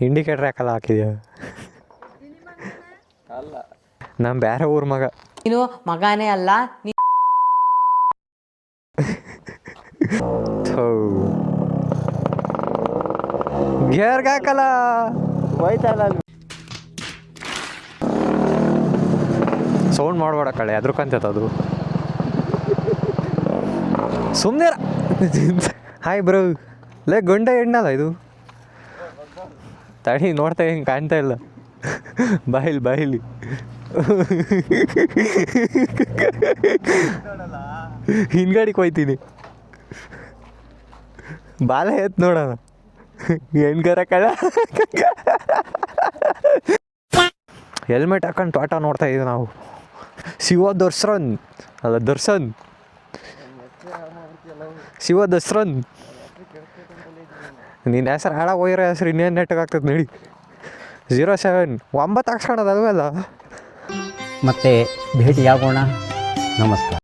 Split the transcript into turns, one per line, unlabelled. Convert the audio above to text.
Indicator ಯಾಕಲ್ಲ ಹಾಕಿದ್ಯಾ?
ಅಲ್ಲ,
ನಮ್ಮ ಬೇರೆ ಊರ ಮಗ.
ನೀನು ಮಗನೇ ಅಲ್ಲ.
ಗೇರ್ಗೆ ಹಾಕಲ್ಲ,
ಹೋಯ್ತಲ್ಲ ಅಲ್ಲಿ.
ಸೌಂಡ್ ಮಾಡಬೇಡ ಕಳೆ, ಅದ್ರಕ್ಕಂತೈತೆ ಅದು. ಸುಮ್ಮನೆ ಹಾಯ್ ಬ್ರೋ. ಲೇ ಗಂಡ ಹೆಣ್ಣಲ್ಲ ಇದು? ತಡಿ ನೋಡ್ತಾ ಹಿಂಗೆ ಕಾಣ್ತಾ ಇಲ್ಲ. ಬಾಯಿಲಿ ಹಿಂದ್ಗಡಿಗೆ ಹೋಯ್ತೀನಿ. ಬಾಲೆ ಎತ್ ನೋಡೋಣ. ಹೆಣ್ಗರ ಕಳ ಹೆಲ್ಮೆಟ್ ಹಾಕೊಂಡು ತೋಟ ನೋಡ್ತಾ ಇದ್ದೀವಿ ನಾವು. ಶಿವ ದರ್ಶನ್ ಅಲ್ಲ, ದರ್ಶನ್ ಶಿವ ದರ್ಶನ್. ನಿನ್ನ ಹೆಸರು ಹಾಳಾಗಿ ಹೋಗಿರೋ ಹೆಸರು ಇನ್ನೇನು ನೆಟ್ಟಗೆ ಆಗ್ತದೆ ನೋಡಿ. 07 9 ಹಾಕ್ಸ್ಕೊಳೋದು ಅಲ್ವಲ್ಲ.
ಮತ್ತೆ ಭೇಟಿಯಾಗೋಣ. ನಮಸ್ಕಾರ.